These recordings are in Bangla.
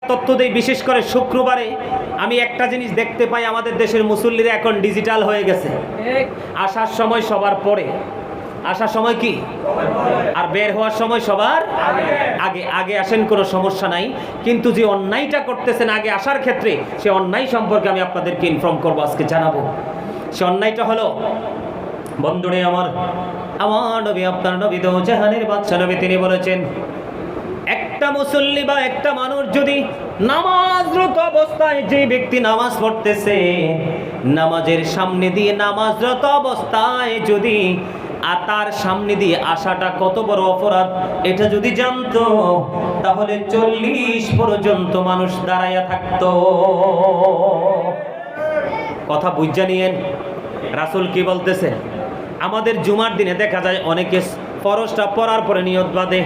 তথ্য দেই, বিশেষ করে শুক্রবারে আমি একটা জিনিস দেখতে পাই, আমাদের দেশের মুসল্লিরা এখন ডিজিটাল হয়ে গেছে। আসার সময় সবার পরে, আসার সময় কি আর বের হওয়ার সময় সবার আগে। আগে আসেন, কোনো সমস্যা নাই, কিন্তু যে অন্যায়টা করতেছেন আগে আসার ক্ষেত্রে, সে অন্যায় সম্পর্কে আমি আপনাদেরকে ইনফর্ম করবো, আজকে জানাবো। সে অন্যায়টা হলো, বন্ধুরে আমার নবী, আপনার নবী দো জাহানের বাদশা নবী, তিনি বলেছেন, একটা মুসল্লি বা একটা মানুষ যদি নামাজরত অবস্থায়, যে ব্যক্তি নামাজ পড়তেছে, নামাজের সামনে দিয়ে নামাজরত অবস্থায় যদি তার সামনে দিয়ে আসাটা কত বড় অপরাধ এটা যদি জানতো, তাহলে 40 পর্যন্ত মানুষ দাঁড়াইয়া থাকতো। কথা বুঝা নিয়েন, রাসূল কি বলতেছে? আমাদের জুমার দিনে দেখা যায় অনেকে ফরজটা পড়ার পরে নিয়ত বাঁধে,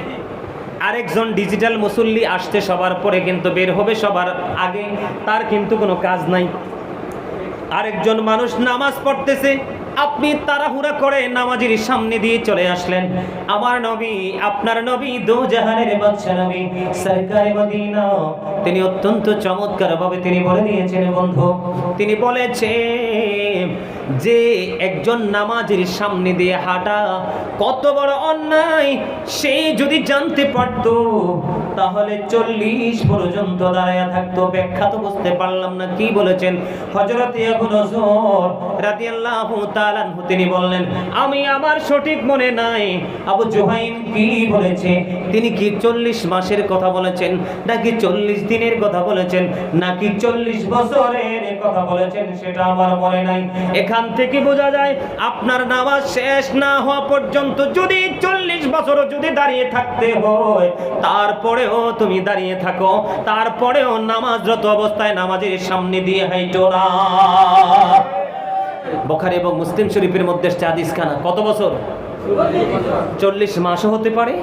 আরেকজন ডিজিটাল মুসল্লি আসতে সবার পরে কিন্তু বের হবে সবার আগে, তার কিন্তু কোনো কাজ নাই। আরেকজন মানুষ নামাজ পড়তেছে, আপনি তাড়াহুড়া করে নামাজের সামনে দিয়ে চলে আসলেন। আমার নবী, আপনার নবী দো জাহানের বাদশা নবী সরকারে মদিনা, তিনি অত্যন্ত চমৎকার ভাবে তিনি বলে দিয়েছেন বন্ধু, তিনি বলেছেন যে একজন নামাজের সামনে দিয়ে হাঁটা কত বড় অন্যায়, সে যদি জানতে পারতো তাহলে 40 পর্যন্ত দাঁড়ায়া থাকতো। ব্যাখ্যা তো বুঝতে পারলাম না, কি বলেছেন? হযরত আবু নজর রাদিয়াল্লাহু তাআলা আনহু তিনি বললেন, আমি আমার সঠিক মনে নাই আবু জুহাইম কি বলেছে, তিনি কি 40 মাসের কথা বলেছেন, নাকি 40 দিনের কথা বলেছেন, নাকি 40 বছরের কথা বলেছেন, সেটা আমার মনে নাই। এখান থেকে বোঝা যায় আপনার নামাজ শেষ না হওয়া পর্যন্ত যদি 40 বছরও যদি দাঁড়িয়ে থাকতে হয়, তারপরেও তুমি দাঁড়িয়ে থাকো, তারপরেও নামাজরত অবস্থায় নামাজের সামনে দিয়ে হাঁটো না। বুখারী এবং মুসলিম শরীফের মধ্যে হাদিস খানা, কত বছর? 40 মাসও হতে পারে,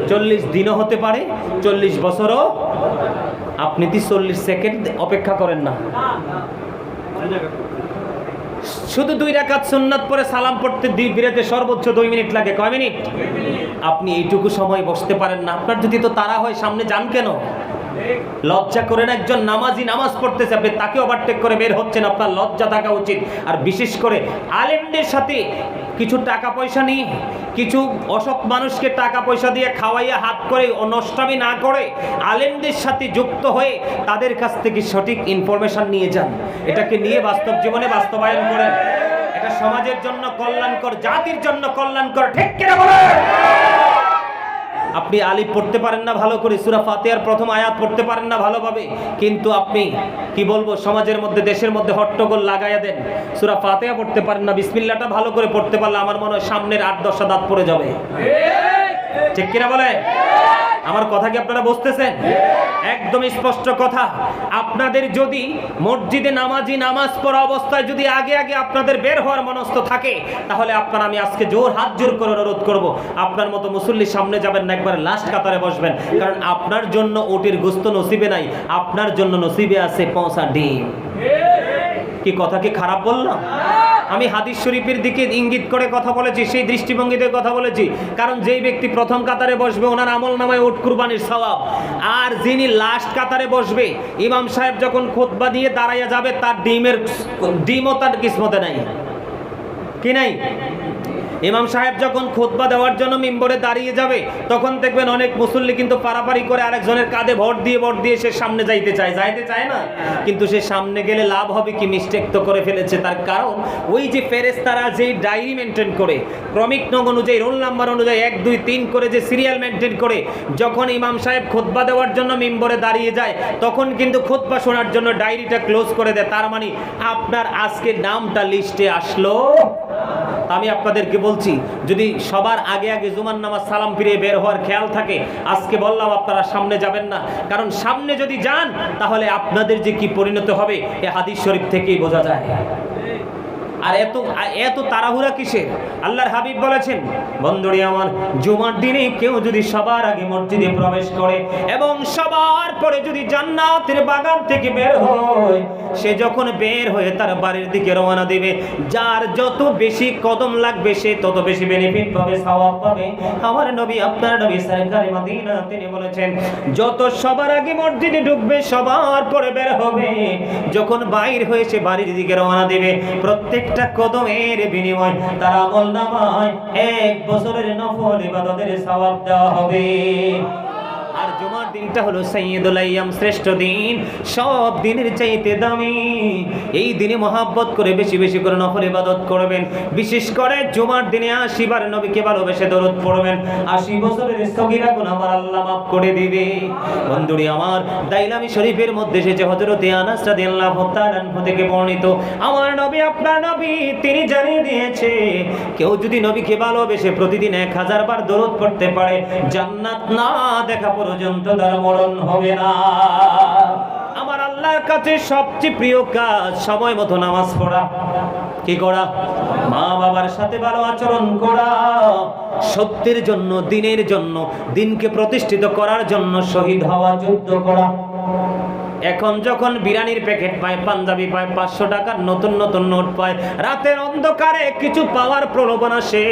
40 দিনও হতে পারে, 40 বছরও। আপনি 40 সেকেন্ড অপেক্ষা করেন না, শুধু 2 রাকাত সুন্নাত পরে সালাম পড়তে বিরতে সর্বোচ্চ 2 মিনিট লাগে। কয় মিনিট? আপনি এইটুকু সময় বসতে পারেন না? আপনার যদি তো তাড়া হয়, সামনে যান কেন? লজ্জা করেন? একজন নামাজি নামাজ পড়তেছে, আপনি তাকে ওভারটেক করে বের হচ্ছেন, আপনার লজ্জা থাকা উচিত। আর বিশেষ করে আলেমদের সাথে কিছু টাকা পয়সা নিয়ে, কিছু অসৎ মানুষকে টাকা পয়সা দিয়ে খাওয়াইয়া হাত করে নষ্টামি না করে আলেমদের সাথে যুক্ত হয়ে তাদের কাছ থেকে সঠিক ইনফরমেশন নিয়ে যান, এটাকে নিয়ে বাস্তব জীবনে বাস্তবায়ন করেন। এটা সমাজের জন্য কল্যাণকর, জাতির জন্য কল্যাণকর, ঠিক কিনা বলেন? আপনি আলিফ পড়তে পারেন না ভালো করে, সূরা ফাতিহার প্রথম আয়াত পড়তে পারেন না ভালোভাবে, কিন্তু আপনি কি বলবো, সমাজের মধ্যে দেশের মধ্যে হট্টগোল লাগাইয়া দেন, সূরা ফাতিহা পড়তে পারেন না, বিসমিল্লাহটা ভালো করে পড়তে পারলে আমার মনে হয় সামনের 8-10টা দাঁত পড়ে যাবে। ঠিক কিনা বলে? আমার কথা কি আপনারা বুঝতেছেন? একদম স্পষ্ট কথা। আপনাদের যদি মসজিদে নামাজি নামাজ পড়া অবস্থায় যদি আগে আগে আপনাদের বের হওয়ার মনস্থ থাকে, তাহলে আপনারা, আমি আজকে হাত জোর করে অনুরোধ করব, আপনার মতো মুসল্লির সামনে যাবেন না, একবার লাস্ট কাতারে বসবেন। কারণ আপনার জন্য ওটির গোস্ত নসিবে নাই, আপনার জন্য নসিবে আছে পৌঁছা ডিম। কি কথা কি খারাপ বললাম? আমি হাদিস শরীফের দিকে ইঙ্গিত করে কথা বলেছি, সেই দৃষ্টিভঙ্গিতে কথা বলেছি। কারণ যেই ব্যক্তি প্রথম কাতারে বসবে, ওনার আমল নামায় উট কুরবানির সওয়াব। আর যিনি লাস্ট কাতারে বসবে, ইমাম সাহেব যখন খুতবা দিয়ে দাঁড়াইয়া যাবে, তার ডিমও তার কিসমতে নাই। কি নাই? ইমাম সাহেব যখন খুতবা দেওয়ার জন্য মিম্বরে দাঁড়িয়ে যাবে, তখন দেখবেন অনেক মুসল্লি কিন্তু পারাপারি করে আরেকজনের কাঁধে ভোট দিয়ে সে সামনে যাইতে চায় না। কিন্তু সে সামনে গেলে লাভ হবে কি? মিস্টেক তো করে ফেলেছে। তার কারণ ওই যে ফেরেশতারা যেই ডায়েরি মেনটেন করে, ক্রমিক নং অনুযায়ী, রোল নাম্বার অনুযায়ী 1, 2, 3 করে যে সিরিয়াল মেনটেন করে, যখন ইমাম সাহেব খুতবা দেওয়ার জন্য মিম্বরে দাঁড়িয়ে যায়, তখন কিন্তু খুতবা শোনার জন্য ডায়েরিটা ক্লোজ করে দেয়। তার মানে আপনার আজকে নামটা লিস্টে আসলো। আমি আপনাদেরকে বলছি, যদি সবার আগে আগে জুমার নামাজ সালাম ফিরিয়ে বের হওয়ার খেয়াল থাকে, আজকে বললাম আপনারা সামনে যাবেন না। কারণ সামনে যদি যান, তাহলে আপনাদের যে কি পরিণত হবে, এ হাদিস শরীফ থেকেই বোঝা যায়। আর এত তাড়াহুড়া কিসের? আল্লাহর হাবিব বলেছেন, বন্ধুরে আমার, জুমার দিনে কেউ যদি সবার আগে মসজিদে প্রবেশ করে এবং সবার পরে যদি জান্নাতের বাগান থেকে বের হয়, সে যখন বের হয়ে তার বাড়ির দিকে রওনা দিবে, যার যত বেশি কদম লাগবে সে তত বেশি বেনিফিট পাবে, সওয়াব পাবে। আমার নবী, আপনার নবী সরকারে মদিনা, তিনি বলেছেন যত সবার আগে মসজিদে ঢুকবে সবার পরে বের হবে, যখন বাইর হয়ে সে বাড়ির দিকে রওনা দিবে, প্রত্যেকটা কদমের বিনিময় তার আমলনামায় 1 বছরের নফল ইবাদতের সওয়াব দেওয়া হবে। আর জুমার দিনটা হলো সাইয়্যিদুল আইয়াম, শ্রেষ্ঠ দিন, সব দিনের চাইতে দামি। এই দিনে মহাব্বত করে বেশি বেশি করে নফল ইবাদত করবেন। বিশেষ করে জুমার দিনে 80 বার নবীকে ভালোবেসে দরুদ পড়বেন। 80 বছরের সগীরা গুনাহ আমার আল্লাহ মাফ করে দিবে। বন্ধুরি আমার, দাইলামি শরীফের মধ্যে এসেছে হযরতে আনাস রাদিয়াল্লাহু তাআলা আনহু থেকে বর্ণিত, আমার নবী, আপনার নবী, তিনি জানিয়ে দিয়েছে কেউ যদি নবীকে ভালোবেসে প্রতিদিন 1000 বার দরুদ পড়তে পারে, জান্নাত না দেখা পর্যন্ত তার মরণ হবে না। আমার আল্লাহর কাছে সবচেয়ে প্রিয় কাজ সময় মতো নামাজ পড়া। কি করা? মা বাবার সাথে ভালো আচরণ করা, সত্যের জন্য, দিনের জন্য, দিনকে প্রতিষ্ঠিত করার জন্য শহীদ হওয়া, যুদ্ধ করা। এখন যখন বিরিয়ানির প্যাকেট পায়, পাঞ্জাবি পায়, 500 টাকার নতুন নতুন নোট পায়, রাতের অন্ধকারে কিছু পাওয়ার প্রলোভন আসে,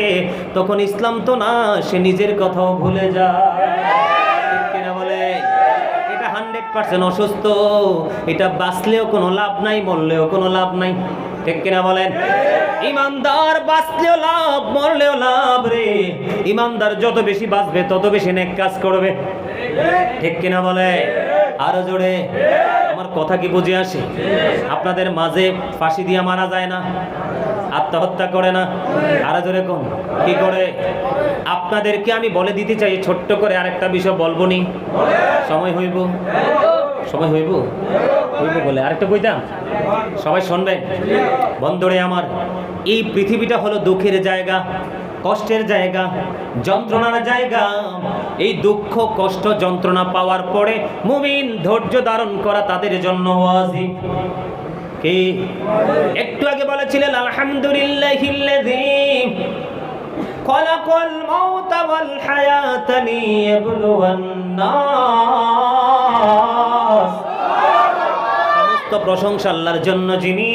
তখন ইসলাম তো না, সে নিজের কথাও ভুলে যায়। কিনা বলে? এটা 100% অসুস্থ। এটা বাঁচলেও কোনো লাভ নাই, মরলেও কোনো লাভ নাই। ঠিক কিনা বলেন? ইমানদার বাঁচলেও লাভ, মরলেও লাভ রে। ইমানদার যত বেশি বাঁচবে তত বেশি নেক কাজ করবে। ঠিক কিনা বলে? আরো জোরে। আমার কথা কি বুঝে আসে? আপনাদের মাঝে ফাঁসি দিয়ে মারা যায় না, আত্মহত্যা করে না? আরো জোরে কোন কি করে? আপনাদেরকে আমি বলে দিতে চাই ছোট্ট করে আরেকটা বিষয় বলবো নি, সময় হইব, সময় হইব হইব বলে আরেকটা কইতাম, সবাই শুনবেন। বন্ধুরে আমার, এই পৃথিবীটা হলো দুঃখের জায়গা, কষ্টের জায়গা, যন্ত্রণার জায়গা। এই দুঃখ, কষ্ট, যন্ত্রণা পাওয়ার পরে মুমিন ধৈর্য ধারণ করা তাদের জন্য ওয়াজিব। কি একটু আগে বলেছিলেন আলহামদুলিল্লাহিল্লাযী খালাকাল মাউতা ওয়াল হায়াতা লিয়াবলুওয়ান-নাস। প্রশংসা আল্লাহর জন্য, যিনি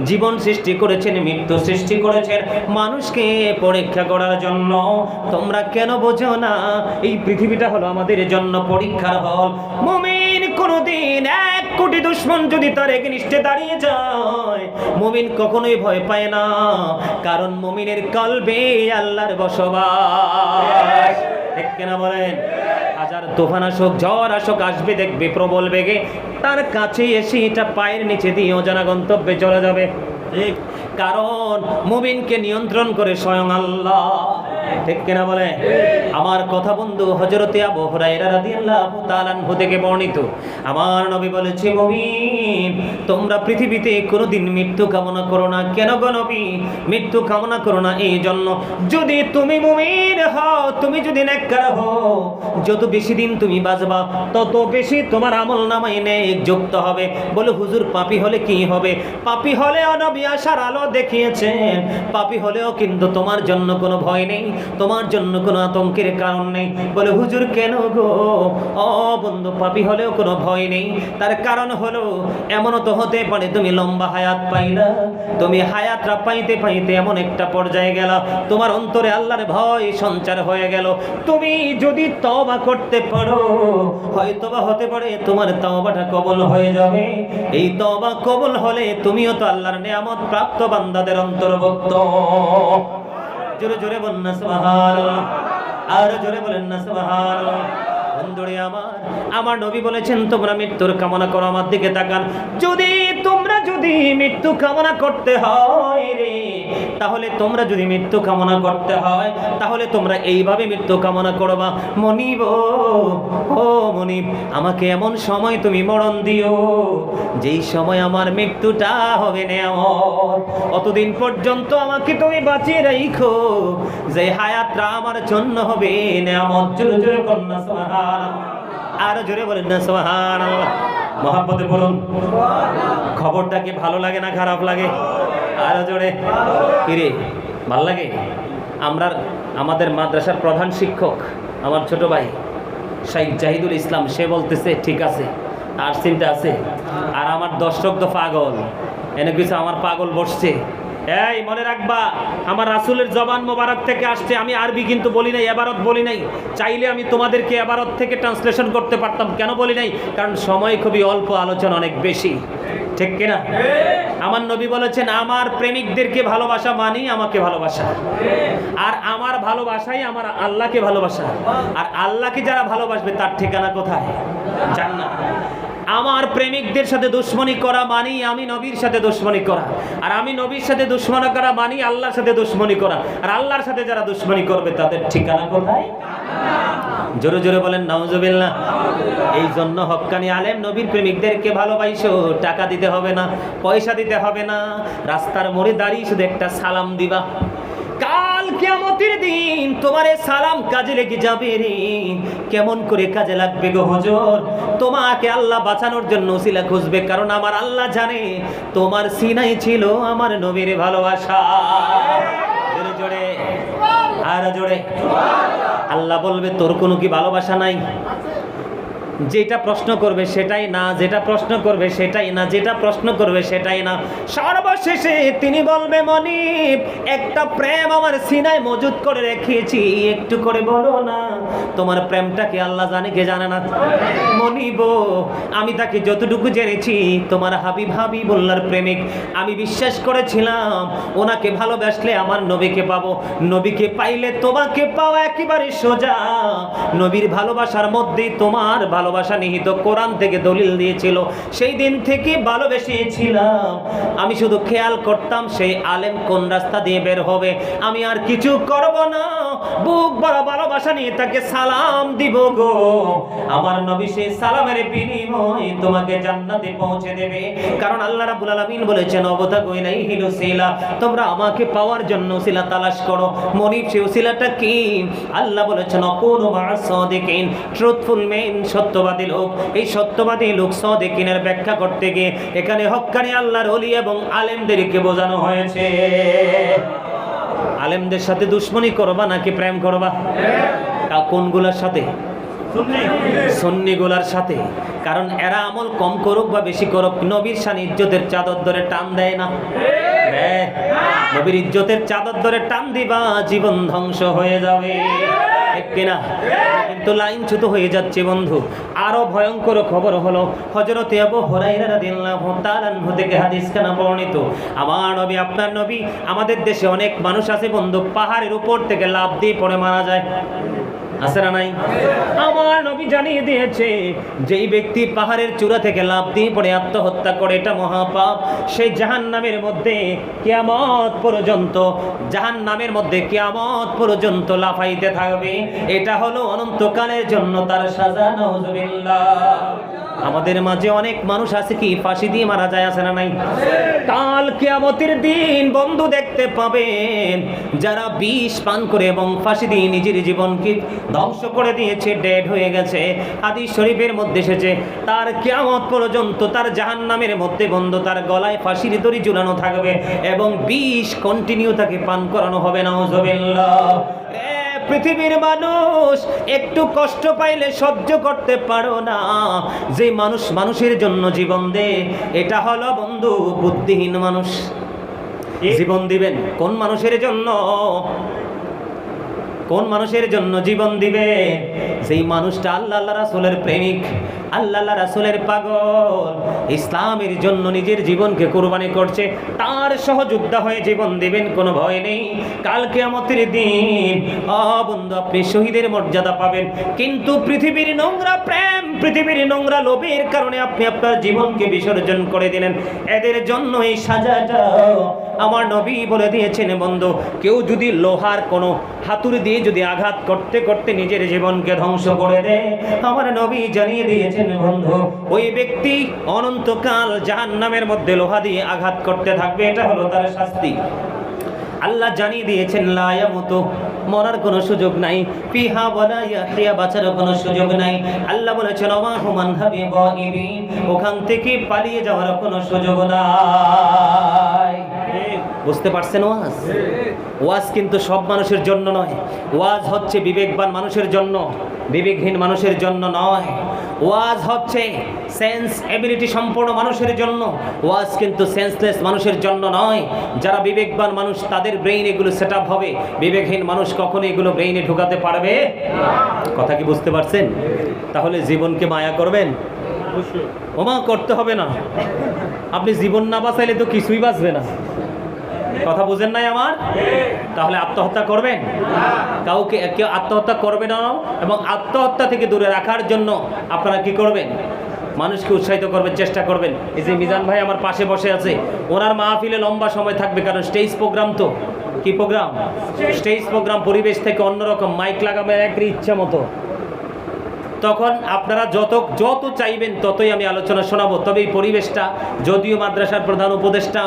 জীবন সৃষ্টি করেছেন, মৃত্যু সৃষ্টি করেছেন মানুষকে পরীক্ষা করার জন্য। তোমরা কেন বোঝো না এই পৃথিবীটা হলো আমাদের জন্য পরীক্ষার হল। মুমিন কোনদিন 1 কোটি দুশমন যদি তার এগেইনস্টে দাঁড়িয়ে যায়, মুমিন কখনোই ভয় পায় না, কারণ মুমিনের কলবে আল্লাহর বসবাস। ঠিক কিনা বলেন? হাজার তুফান আসুক, ঝড় আসুক, আসবে দেখবে প্রবল বেগে, তার কাছে এসে এটা পায়ের নিচে দিয়ে অজানা গন্তব্যে চলে যাবে। ঠিক, কারণ মুমিনকে নিয়ন্ত্রণ করে স্বয়ং আল্লাহ। ঠিক কিনা বলে? আমার কথা বন্ধু, হযরতে আবু হুরায়রা রাদিয়াল্লাহু তাআলা আনহু থেকে বর্ণিত, আমার নবী বলেছে, মুমিন তোমরা পৃথিবীতে কোনোদিন মৃত্যু কামনা করো না। কেন গো নবী মৃত্যু কামনা করো না? এই জন্য, যদি তুমি মুমিন হও, তুমি যদি নেককার হও, যত বেশি দিন তুমি বাঁচবা তত বেশি তোমার আমলনামায় নেক যুক্ত হবে। বলে হুজুর পাপী হলে কি হবে? পাপী হলেও নবী আশার আলো দেখিয়েছেন, পাপী হলেও কিন্তু তোমার জন্য কোনো ভয় নেই, তোমার জন্য কোনো আতঙ্কের কারণ নেই। বলে হুজুর কেন গো? ও বন্ধু, পাপী হলেও কোনো ভয় নেই, তার কারণ হলো এমনও তো হতে পারে তুমি লম্বা হায়াত পাইলা, তুমি হায়াতটা পাইতে পাইতে এমন একটা পর্যায়ে গেল, তোমার অন্তরে আল্লাহর ভয় সঞ্চার হয়ে গেল। তুমি যদি তওবা করতে পারো, হয়তোবা হতে পারে তোমার তওবাটা কবুল হয়ে যাবে। এই তওবা কবুল হলে তুমিও তো আল্লাহর নিয়ামত প্রাপ্ত বান্দাদের অন্তর্ভুক্ত। জোরে জোরে বলেন না সুবহানাল্লাহ, আর জোরে বলেন না সুবহানাল্লাহ। বন্ধুরে আমার নবী বলেছেন, তোমরা মৃত্যুর কামনা করো। আমার দিকে তাকান, তোমরা যদি মৃত্যু কামনা করতে হয় রে, তাহলে তোমরা যদি মৃত্যু কামনা করতে হয়, তাহলে তোমরা এইভাবে মৃত্যু কামনা করবা, মনিব ও মনিব, আমাকে এমন সময় তুমি মরণ দিও যেই সময় আমার মৃত্যুটা হবে নেয়ামত। অতদিন পর্যন্ত আমাকে তুমি বাঁচিয়ে রাখো, যে হায়াতটা আমার জন্য হবে নেয়ামত। জোরে জোরে কন্যা সুবহানাল্লাহ, আর জোরে বলেন না সুবহানাল্লাহ। মহব্বতে বলুন সুবহানাল্লাহ। খবরটা কি ভালো লাগে না খারাপ লাগে? আর জোরে কিরে ভালো লাগে? আমাদের মাদ্রাসার প্রধান শিক্ষক আমার ছোট ভাই শাইখ জাহিদুল ইসলাম, সে বলতেছে ঠিক আছে, আর চিন্তা আছে, আর আমার দর্শক তো পাগল, এনে কিছু আমার পাগল বসছে। এই মনে রাখবা, আমার রাসূলের জবান মোবারক থেকে আসছে। আমি আরবি কিন্তু বলি নাই, এবারত বলি নাই। চাইলে আমি তোমাদেরকে এবারত থেকে ট্রান্সলেশন করতে পারতাম, কেন বলি নাই? কারণ সময় খুবই অল্প, আলোচনা অনেক বেশি, ঠিক কিনা? আমার নবী বলেছেন, আমার প্রেমিকদেরকে ভালোবাসা মানি আমাকে ভালোবাসা, আর আমার ভালোবাসাই আমার আল্লাহকে ভালোবাসা। আর আল্লাহকে যারা ভালোবাসবে তার ঠিকানা কোথায়? জান্নাত। আমার প্রেমিকদের সাথে দুশ্মনী করা মানি আমি নবীর সাথে দুশ্মনী করা, আর আমি নবীর সাথে দুশ্মনী করা মানি আল্লাহর সাথে দুশ্মনী করা। আর আল্লাহর সাথে যারা দুশ্মনী করবে তাদের ঠিকানা কোথায়? জোরে জোরে বলেন নাউজুবিল্লাহ। এই জন্য হক্কানি আলেম নবীর প্রেমিকদেরকে ভালোবাসো। টাকা দিতে হবে না, পয়সা দিতে হবে না, রাস্তার মোড়ে দাঁড়িয়ে শুধু একটা সালাম দিবা। কাল কিয়ামতের দিন তোমার এই সালাম কাজে লেগে যাবে রে। কেমন করে কাজে লাগবে গো হুজুর? তোমাকে আল্লাহ বাঁচানোর জন্য উসিলা খুঁজবে, কারণ আমার আল্লাহ জানে তোমার সিনাই ছিল আমার নবীর ভালোবাসা। জোরে জোরে আর জোরে। আল্লাহ বলবে, তোর কোনো কি ভালোবাসা নাই? যেটা প্রশ্ন করবে সেটাই না, যেটা প্রশ্ন করবে সেটাই না, যেটা প্রশ্ন করবে সেটাই না। সর্বশেষে তিনি বলবে, মনিব, একটা প্রেম আমার সিনায় মজুদ করে রেখেছি, একটু করে বলো না তোমার প্রেমটা কি আল্লাহ জানে কে জানে না? মনিব, আমি তাকে যতটুকু জেনেছি তোমার হাবিবুল্লাহর প্রেমিক। আমি বিশ্বাস করেছিলাম ওনাকে ভালোবাসলে আমার নবীকে পাবো, নবীকে পাইলে তোমাকে পাওয়া একেবারে সোজা। নবীর ভালোবাসার মধ্যেই তোমার ভালোবাসা নিহিত, কোরআন থেকে দলিল দিয়েছিল। সেই দিন থেকে ভালোবেসেছিলাম। আমি শুধু খেয়াল করতাম সেই আলেম কোন রাস্তা দিয়ে বের হবে, আমি আর কিছু করব না। বুক বড় ভালোবাসা নিয়ে তাকে সালাম দিব গো। আমার নবী সেই সালামের বিনিময়ে তোমাকে জান্নাতে পৌঁছে দেবে। কারণ আল্লাহ রাব্বুল আলামিন বলেছেন, অবতাগু ইলাইহিল উসিলা, তোমরা আমাকে পাওয়ার জন্য উসিলা তালাশ করো। মনিব, সেই উসিলাটা কি? আল্লাহ বলেছেন, অকুনু মা'আস সাদিকিন, ট্রুথফুল মেন, সত্যবাদী লোক। এই সত্যবাদী লোক সাদিকিনের ব্যাখ্যা করতে গিয়ে এখানে হক্কানি আল্লাহর ওলি এবং আলেমদেরকে বোঝানো হয়েছে। আলেমদের সাথে দুশ্মনী করবা নাকি প্রেম করবা? কোনগুলোর সাথে? সুন্নিগুলার সাথে। কারণ এরা আমল কম করুক বা বেশি করুক, নবীর শান ইজ্জতের চাদর ধরে টান দেয় না। নবীর ইজ্জতের চাদর ধরে টান দিবা, জীবন ধ্বংস হয়ে যাবে, ঠিক কিনা? কিন্তু লাইনচ্যুত হয়ে যাচ্ছে বন্ধু। আরো ভয়ঙ্কর খবর হলো, হযরতে আবু হুরায়রা রাদিয়াল্লাহু তাআলা আনহু থেকে হাদিস কানা বর্ণিত, আমার নবী, আপনার নবী, আমাদের দেশে অনেক মানুষ আছে বন্ধু, পাহাড়ের উপর থেকে লাফ দিয়ে পড়ে মারা যায়, আছে না নাই? আমার নবী জানিয়ে দিয়েছে, যেই ব্যক্তি পাহাড়ের চূড়া থেকে লাফ দিয়ে পড়ে আত্মহত্যা করে, এটা মহাপাপ। সেই জাহান্নামের মধ্যে কিয়ামত পর্যন্ত, জাহান্নামের মধ্যে কিয়ামত পর্যন্ত লাফাইতে থাকবে। এটা হলো অনন্তকালের জন্য তার সাজা। নাউজুবিল্লাহ। আমাদের মাঝে অনেক মানুষ আছে কি ফাঁসি দিয়ে মারা যায়, আছে না নাই? কাল কিয়ামতের দিন বন্ধু দেখতে পাবেন যারা বিষ পান করে এবং ফাঁসি দিয়ে নিজের জীবনকে ধ্বংস করে দিয়েছে, ডেড হয়ে গেছে। হাদিস শরীফের মধ্যে এসেছে, তার কিয়ামত পর্যন্ত তার জাহান্নামের মধ্যে বন্ধু তার গলায় ফাঁসির দড়ি ঝুলানো থাকবে এবং বিষ কন্টিনিউ তাকে পান করানো হবে। নাউজুবিল্লাহ। পৃথিবীর মানুষ একটু কষ্ট পাইলে সহ্য করতে পারো না, যে মানুষ মানুষের জন্য জীবন দেয়, এটা হলো বন্ধু বুদ্ধিহীন মানুষ। জীবন দিবেন কোন মানুষের জন্য? কোন মানুষের জন্য জীবন দিবে? যেই মানুষটা আল্লাহ রাসূলের প্রেমিক, আল্লাহ রাসূলের পাগল, ইসলামের জন্য নিজের জীবনকে কুরবানি করছে, তার সহযোদ্ধা হয়ে জীবন দিবেন, কোনো ভয় নেই। কাল কিয়ামতের দিন বন্ধু আপনি শহীদের মর্যাদা পাবেন। কিন্তু পৃথিবীর নোংরা প্রেম, পৃথিবীর নোংরা লোভের কারণে আপনি আপনার জীবনকে বিসর্জন করে দিলেন, এদের জন্য এই সাজাটা আমার নবী বলে দিয়েছেন বন্ধু। কেউ যদি লোহার কোনো হাতুড়ি দিয়ে যদি আঘাত করতে করতে নিজের জীবনকে ধ্বংস করে দেয়, আমার নবী জানিয়ে দিয়েছেন বন্ধু, ওই ব্যক্তি অনন্তকাল জাহান্নামের মধ্যে লোহা দিয়ে আঘাত করতে থাকবে, এটা হলো তার শাস্তি। আল্লাহ জানিয়ে দিয়েছেন, লা ইয়ামুতু, মরার কোনো সুযোগ নাই, ফিহা ওয়ালা ইয়াহইয়া, বাঁচার কোনো সুযোগ নাই। আল্লাহ বলেছেন, ওয়া হুম আনহা বিগাইবিন, ওখান থেকে পালিয়ে যাওয়ার কোনো সুযোগ নাই। বুঝতে পারছেন? ওয়াজ ওয়াজ কিন্তু সব মানুষের জন্য নয়। ওয়াজ হচ্ছে বিবেকবান মানুষের জন্য, বিবেকহীন মানুষের জন্য নয়। ওয়াজ হচ্ছে সেন্স এবিলিটি সম্পন্ন মানুষের জন্য, ওয়াজ কিন্তু সেন্সলেস মানুষের জন্য নয়। যারা বিবেকবান মানুষ তাদের ব্রেইন এগুলো সেট আপ হবে, বিবেকহীন মানুষ কখনো এগুলো ব্রেইনে ঢুকাতে পারবে? কথা কি বুঝতে পারছেন? তাহলে জীবনকে মায়া করবেন? ওমা করতে হবে না। আপনি জীবন না বাঁচাইলে তো কিছুই বাঁচবে না। কথা বুঝেন নাই আমার? তাহলে আত্মহত্যা করবেন? কাউকে কেউ আত্মহত্যা করবে না। এবং আত্মহত্যা থেকে দূরে রাখার জন্য আপনারা কি করবেন? মানুষকে উৎসাহিত করবেন, চেষ্টা করবেন। এই যে মিজান ভাই আমার পাশে বসে আছে, ওনার মাহফিলে লম্বা সময় থাকবে, কারণ স্টেজ প্রোগ্রাম। তো কি প্রোগ্রাম? Stage programme. পরিবেশ থেকে অন্যরকম, মাইক লাগাবেন একই ইচ্ছা মতো। তখন আপনারা যত চাইবেন ততই আমি আলোচনা শোনাবো। তবে এই পরিবেশটা, যদিও মাদ্রাসার প্রধান উপদেষ্টা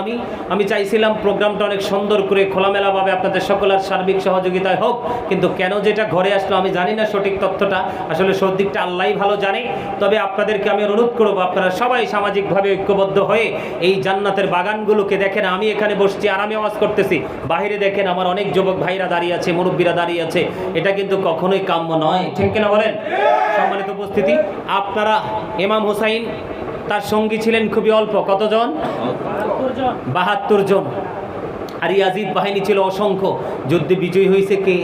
আমি চাইছিলাম প্রোগ্রামটা অনেক সুন্দর করে খোলামেলাভাবে আপনাদের সকলের সার্বিক সহযোগিতায় হোক, কিন্তু কেন যেটা ঘরে আসলো আমি জানি না সঠিক তথ্যটা, আসলে সঠিকটা আল্লাহই ভালো জানে। তবে আপনাদেরকে আমি অনুরোধ করবো, আপনারা সবাই সামাজিকভাবে ঐক্যবদ্ধ হয়ে এই জান্নাতের বাগানগুলোকে দেখেন। আমি এখানে বসছি আর আমি আওয়াজ করতেছি, বাইরে দেখেন আমার অনেক যুবক ভাইরা দাঁড়িয়ে আছে, মুরব্বীরা দাঁড়িয়ে আছে। এটা কিন্তু কখনোই কাম্য নয়, ঠিক কিনা বলেন? সম্মানিত উপস্থিতি, আপনারা ইমাম হুসাইন তার সঙ্গী ছিলেন খুবই অল্প, কতজন? 72 জন। আর ইয়াজিদ বাহিনী ছিল অসংখ্য। যুদ্ধে বিজয়ী হয়েছে কে?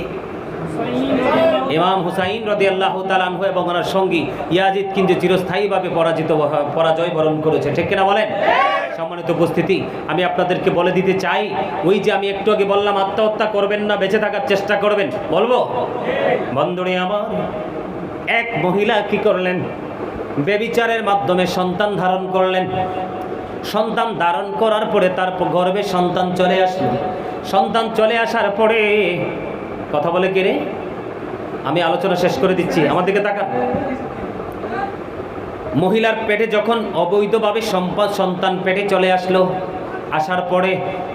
ইমাম হুসাইন রাদিয়াল্লাহু তাআলা আনহু এবং ওনার সঙ্গী ইয়াজিদ কিন্তু চিরস্থায়ীভাবে পরাজয় বরণ করেছে, ঠিক কিনা বলেন? সম্মানিত উপস্থিতি, আমি আপনাদেরকে বলে দিতে চাই, ওই যে আমি একটু আগে বললাম আত্মহত্যা করবেন না, বেঁচে থাকার চেষ্টা করবেন, বলবো? বন্ধুরে আমার, এক মহিলা কি করলেন? ব্যভিচারের মাধ্যমে সন্তান ধারণ করলেন। সন্তান ধারণ করার পরে তার গর্ভে সন্তান চলে আসলো। সন্তান চলে আসার পরে কথা বলে কে রে? আমি আলোচনা শেষ করে দিচ্ছি, আমার দিকে তাকান। মহিলার পেটে যখন অবৈধভাবে সন্তান পেটে চলে আসলো, আসার পরে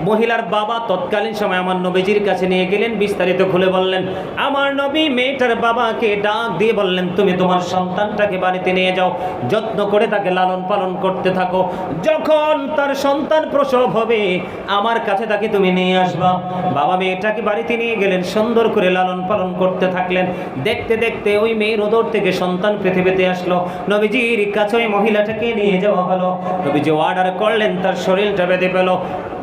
মহিলার বাবা তৎকালীন সময় আমার নবীজির কাছে নিয়ে গেলেন, বিস্তারিত খুলে বললেন। আমার নবী মেয়েটার বাবাকে ডাক দিয়ে বললেন, তুমি তোমার সন্তানটাকে বাড়িতে নিয়ে যাও, যত্ন করে তাকে লালন পালন করতে থাকো। যখন তার সন্তান প্রসব হবে আমার কাছে তাকে তুমি নিয়ে আসবা। বাবা মেয়েটাকে বাড়িতে নিয়ে গেলেন, সুন্দর করে লালন পালন করতে থাকলেন। দেখতে দেখতে ওই মেয়ের উদর থেকে সন্তান পৃথিবীতে আসলো। নবীজির কাছে ওই মহিলাটাকে নিয়ে যাওয়া হলো। নবীজি অর্ডার করলেন, তার শরীরটা বেঁধে পেল।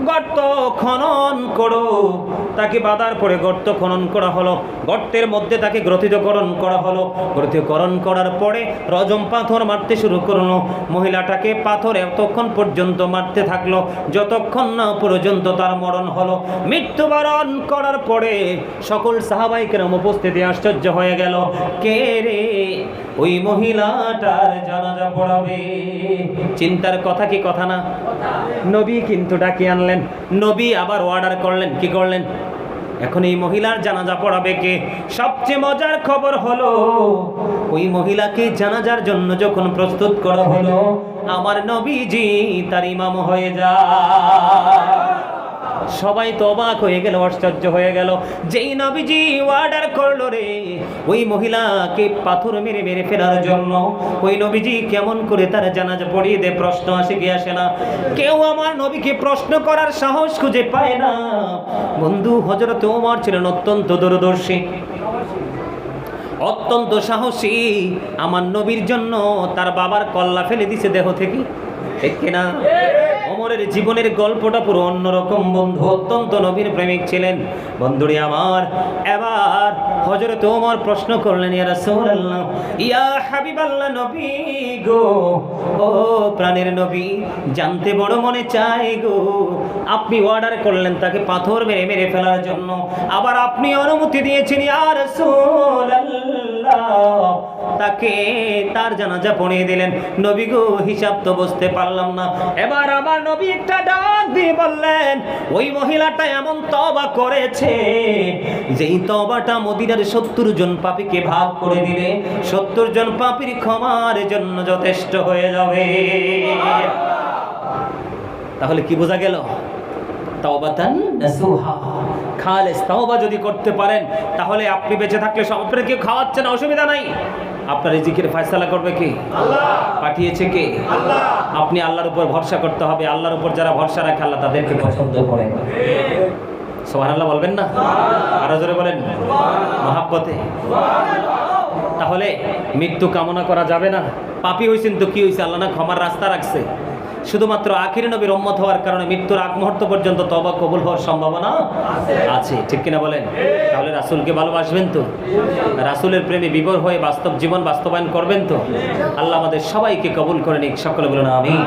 গর্ত খনন করো, তাকে বাঁধার পরে গর্ত খনন করা হলো। গর্তের মধ্যে তাকে গ্রথিতকরণ করা হলো। গ্রথিতকরণ করার পরে রজম পাথর মারতে শুরু করলো। মহিলাটাকে পাথর এতক্ষণ পর্যন্ত মারতে থাকলো যতক্ষণ না পর্যন্ত তার মরণ হলো। মৃত্যুবরণ করার পরে সকল সাহাবায়ে কেরাম উপস্থিতি আশ্চর্য হয়ে গেল, কে রে ওই মহিলাটার জানাজা পড়াবে? চিন্তার কথা কি কথা না? নবী কিন্তু ডাকি আনলেন। নবী আবার অর্ডার করলেন, কি করলেন? এখন এই মহিলার জানাজা পড়াবে কে? সবচেয়ে মজার খবর হলো, ওই মহিলাকে জানাজার জন্য যখন প্রস্তুত করা হলো, আমার নবীজি তার ইমাম হয়ে যায়। সবাই তো অবাক হয়ে গেল, আশ্চর্য হয়ে গেল। যেই নবীজি অর্ডার করলো রে ওই মহিলাকে পাথর মেরে মেরে ফেলার জন্য, ওই নবীজি কেমন করে তার জানাজা পড়িয়ে দেয়? প্রশ্ন আসে কি আসে না? কেউ আমার নবীকে প্রশ্ন করার সাহস খুঁজে পায় না। বন্ধু, হযরত ওমর ছিলেন অত্যন্ত দূরদর্শী, অত্যন্ত সাহসী। আমার নবীর জন্য তার বাবার কল্লা ফেলে দিছে দেহ থেকে, ঠিক কিনা? ওমরের জীবনের গল্পটা পুরো অন্যরকম বন্ধু, অত্যন্ত নবীর প্রেমিক ছিলেন। বন্ধুরে আমার, এবার হযরত ওমর প্রশ্ন করলেন, ইয়া রাসূলুল্লাহ, ইয়া হাবিবাল্লাহ, নবী গো, ও প্রাণের নবী, জানতে বড় মনে চাই গো, আপনি অর্ডার করলেন তাকে পাথর মেরে মেরে ফেলার জন্য, আবার আপনি অনুমতি দিয়েছেন, ইয়া রাসূলুল্লাহ, তাকে তার জানাজা পড়িয়ে দিলেন। নবী গো, হিসাব তো বুঝতে পারলাম না। এবার আমার নবী একটা ডাক দিয়ে বললেন, ওই মহিলাটা এমন তওবা করেছে যেই তওবাটা মদিনার 70 জন পাপীকে ভাগ করে দিলে 70 জন পাপীর ক্ষমার জন্য যথেষ্ট হয়ে যাবে। তাহলে কি বোঝা গেল? তাওবাতান নাসুহা, খালেস তওবা যদি করতে পারেন তাহলে আপনি বেঁচে থাকলে সবাইকে খাওয়াচ্ছেন, অসুবিধা নাই। আপনার রিজিকের ফয়সালা করবে কে? আল্লাহ। পাঠিয়েছে কে? আল্লাহ। আপনি আল্লাহর উপর ভরসা করতে হবে। আল্লাহর উপর যারা ভরসা রাখে আল্লাহ তাদেরকে পছন্দ করেন। সুবহানাল্লাহ বলবেন না? আরো জোরে বলেন মহাব্বতে। তাহলে মৃত্যু কামনা করা যাবে না। পাপী হয়েছেন তো কি হয়েছে, আল্লাহ না ক্ষমার রাস্তা রাখছে। শুধুমাত্র আখির নবীর উম্মত হওয়ার কারণে মৃত্যুর আগ মুহূর্ত পর্যন্ত তওবা কবুল হওয়ার সম্ভাবনা আছে, ঠিক কিনা বলেন? তাহলে রাসূলকে ভালোবাসবেন তো? রাসূলের প্রেমে বিভোর হয়ে বাস্তব জীবন বাস্তবায়ন করবেন তো? আল্লাহ আমাদের সবাইকে কবুল করে নিক। সকলে বলুন আমিন।